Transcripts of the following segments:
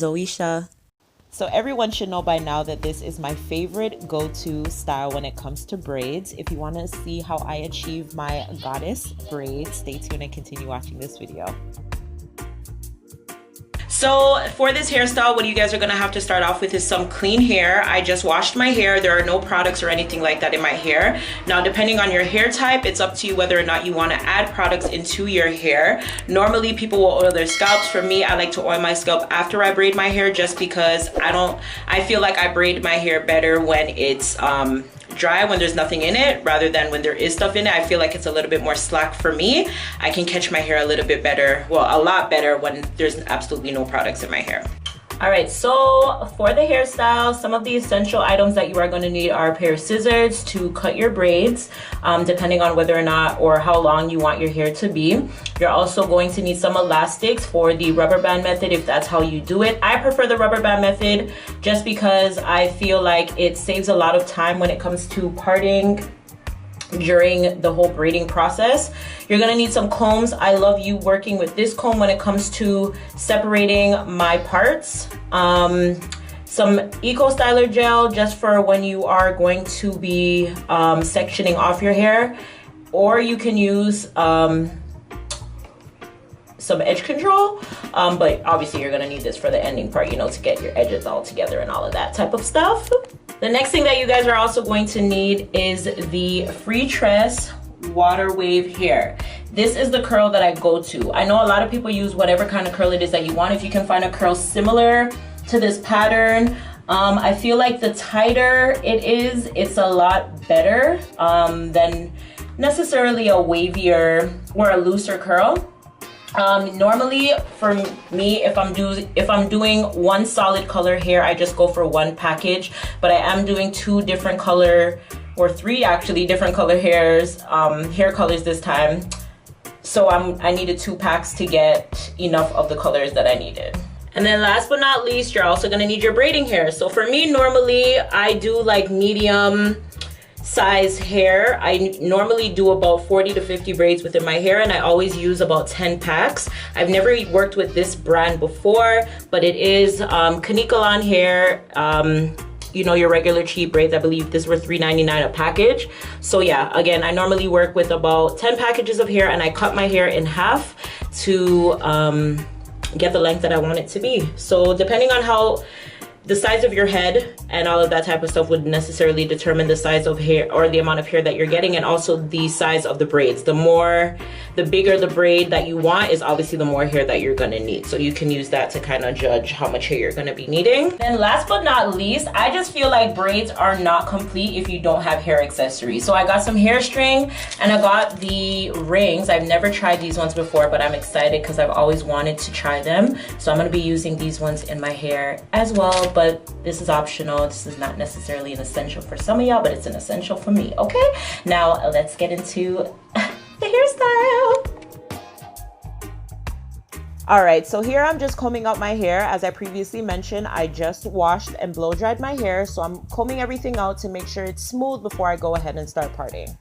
Zoeshaaa. So everyone should know by now that this is my favorite go-to style when it comes to braids. If you want to see how I achieve my goddess braids, stay tuned and continue watching this video. So for this hairstyle, what you guys are gonna have to start off with is some clean hair. I just washed my hair. There are no products or anything like that in my hair. Now, depending on your hair type, it's up to you whether or not you wanna add products into your hair. Normally, people will oil their scalps. For me, I like to oil my scalp after I braid my hair just because I feel like I braid my hair better when it's dry, when there's nothing in it, rather than when there is stuff in it. I feel like it's a little bit more slack for me. I can catch my hair a little bit better, well, a lot better when there's absolutely no products in my hair. All right, so for the hairstyle, some of the essential items that you are going to need are a pair of scissors to cut your braids, depending on whether or not or how long you want your hair to be. You're also going to need some elastics for the rubber band method if that's how you do it. I prefer the rubber band method just because I feel like it saves a lot of time when it comes to parting during the whole braiding process. You're gonna need some combs. I love you working with this comb when it comes to separating my parts. Some Eco Styler gel just for when you are going to be sectioning off your hair, or you can use some edge control, but obviously you're gonna need this for the ending part, you know, to get your edges all together and all of that type of stuff. The next thing that you guys are also going to need is the Free Tress Water Wave Hair. This is the curl that I go to. I know a lot of people use whatever kind of curl it is that you want. If you can find a curl similar to this pattern, I feel like the tighter it is, it's a lot better than necessarily a wavier or a looser curl. Normally for me, if I'm doing one solid color hair, I just go for one package, but I am doing two different color, or three actually different color hairs, hair colors this time. So I needed 2 packs to get enough of the colors that I needed. And then last but not least, you're also gonna need your braiding hair. So for me, normally I do like medium size hair. I normally do about 40 to 50 braids within my hair, and I always use about 10 packs. I've never worked with this brand before, but it is Kanekalon hair. You know, your regular cheap braids. I believe these were $3.99 a package. So yeah, again, I normally work with about 10 packages of hair, and I cut my hair in half to get the length that I want it to be. So depending on how the size of your head and all of that type of stuff would necessarily determine the size of hair or the amount of hair that you're getting, and also the size of the braids. The bigger the braid that you want is obviously the more hair that you're gonna need. So you can use that to kind of judge how much hair you're gonna be needing. Then last but not least, I just feel like braids are not complete if you don't have hair accessories. So I got some hair string and I got the rings. I've never tried these ones before, but I'm excited because I've always wanted to try them. So I'm gonna be using these ones in my hair as well, but this is optional. This is not necessarily an essential for some of y'all, but it's an essential for me, okay? Now let's get into the hairstyle. All right, so here I'm just combing out my hair. As I previously mentioned, I just washed and blow dried my hair, so I'm combing everything out to make sure it's smooth before I go ahead and start parting.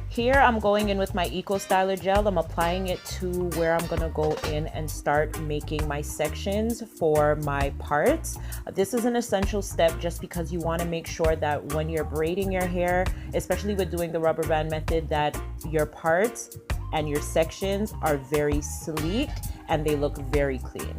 Here I'm going in with my Eco Styler gel. I'm applying it to where I'm gonna go in and start making my sections for my parts. This is an essential step just because you wanna make sure that when you're braiding your hair, especially with doing the rubber band method, that your parts and your sections are very sleek and they look very clean.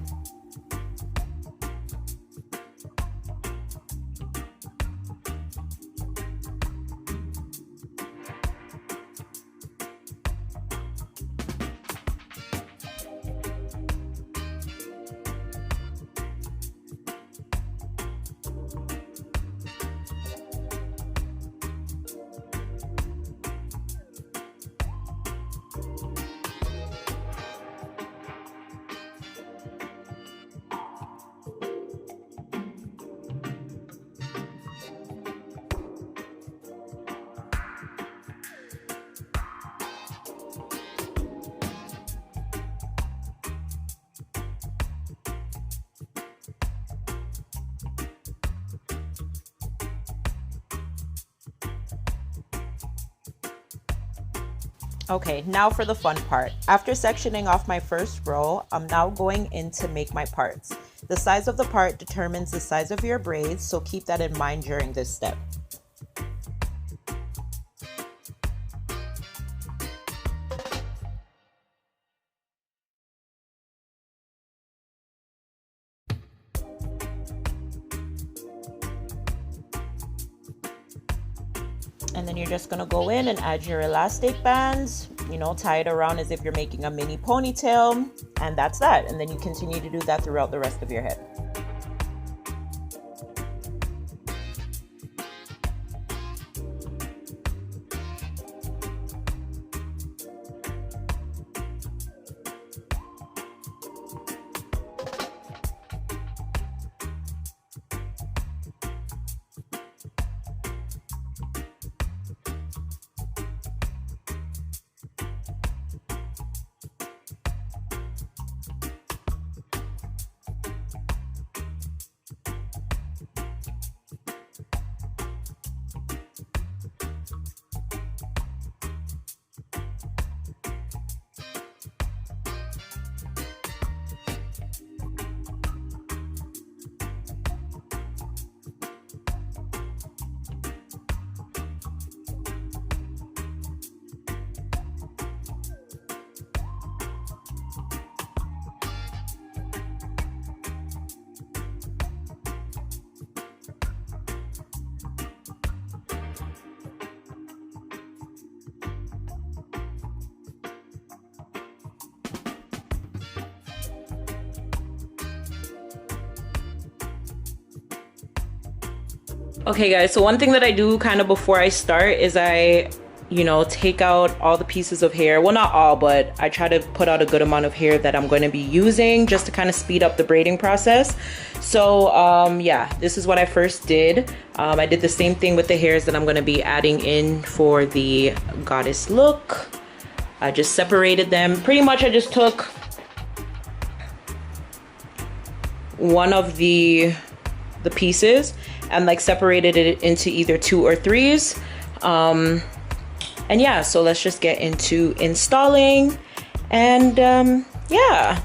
Okay, now for the fun part. After sectioning off my first row, I'm now going in to make my parts. The size of the part determines the size of your braids, so keep that in mind during this step. And then you're just gonna go in and add your elastic bands, you know, tie it around as if you're making a mini ponytail, and that's that. And then you continue to do that throughout the rest of your head. Okay guys, so one thing that I do kind of before I start is I, you know, take out all the pieces of hair. Well, not all, but I try to put out a good amount of hair that I'm going to be using just to kind of speed up the braiding process. So yeah, this is what I first did. I did the same thing with the hairs that I'm going to be adding in for the goddess look. I just separated them. Pretty much I just took one of the pieces and like separated it into either 2 or 3s. And yeah, so let's just get into installing, and yeah.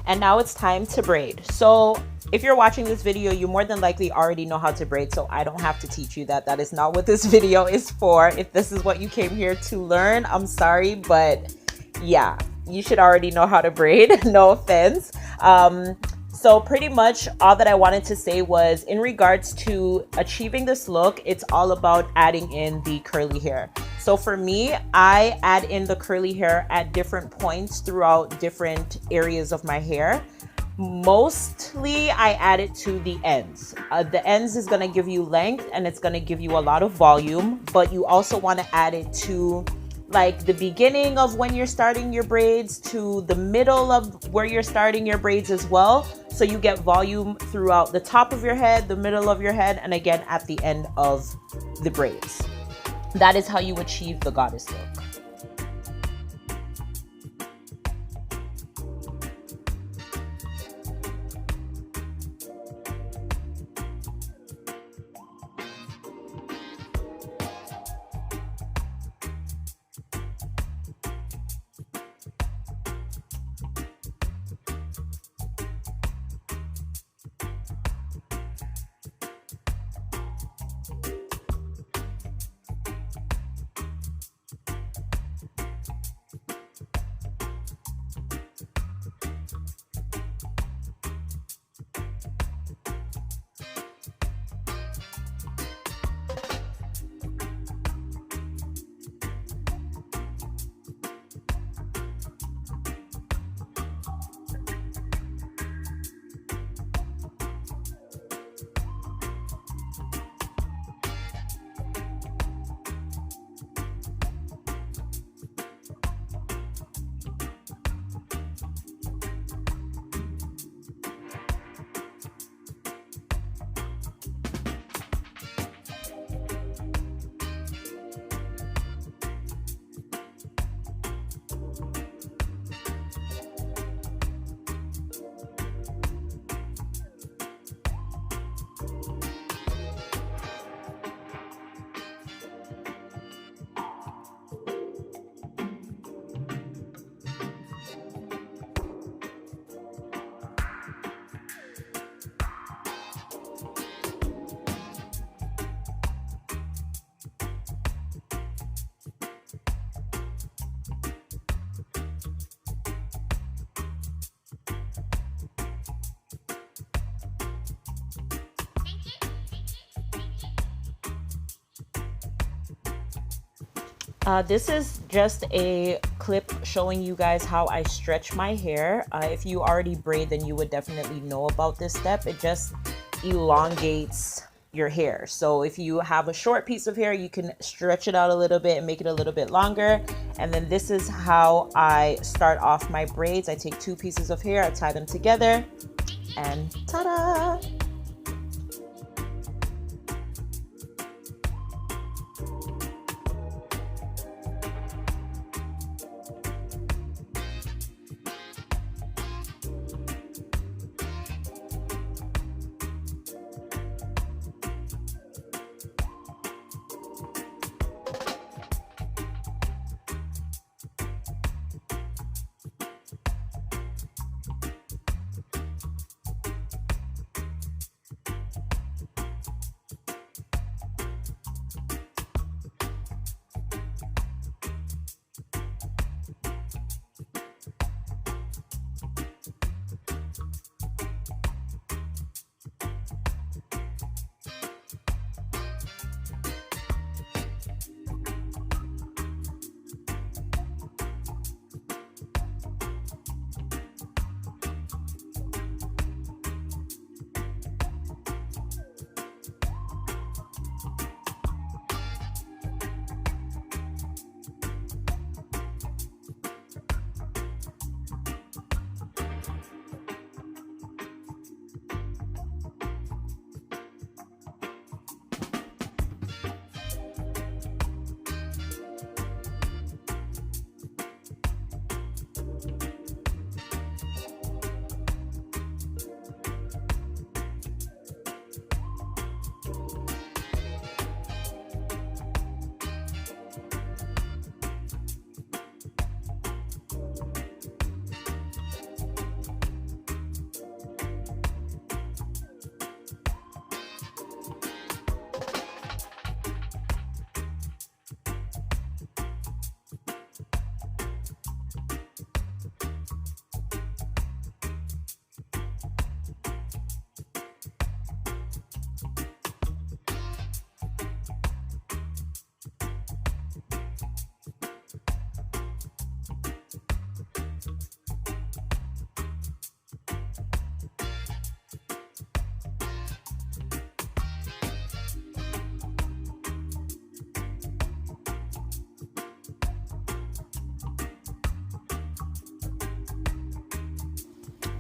And now it's time to braid. So if you're watching this video, you more than likely already know how to braid, so I don't have to teach you that. That is not what this video is for. If this is what you came here to learn, I'm sorry, but yeah, you should already know how to braid. No offense. So pretty much all that I wanted to say was, in regards to achieving this look, it's all about adding in the curly hair. So for me, I add in the curly hair at different points throughout different areas of my hair. Mostly I add it to the ends. The ends is going to give you length and it's going to give you a lot of volume, but you also want to add it to like the beginning of when you're starting your braids to the middle of where you're starting your braids as well. So you get volume throughout the top of your head, the middle of your head, and again at the end of the braids. That is how you achieve the goddess look. This is just a clip showing you guys how I stretch my hair. If you already braid, then you would definitely know about this step. It just elongates your hair. So if you have a short piece of hair, you can stretch it out a little bit and make it a little bit longer. And then this is how I start off my braids. I take 2 pieces of hair, I tie them together, and ta-da!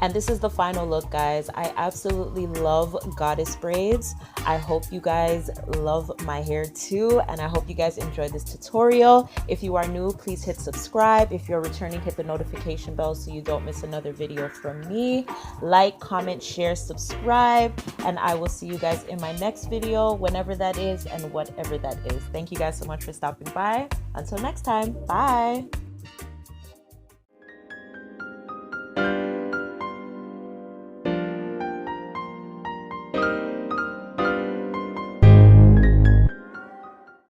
And this is the final look, guys. I absolutely love goddess braids. I hope you guys love my hair too, and I hope you guys enjoyed this tutorial. If you are new, please hit subscribe. If you're returning, hit the notification bell so you don't miss another video from me. Like, comment, share, subscribe, and I will see you guys in my next video, whenever that is and whatever that is. Thank you guys so much for stopping by. Until next time, bye.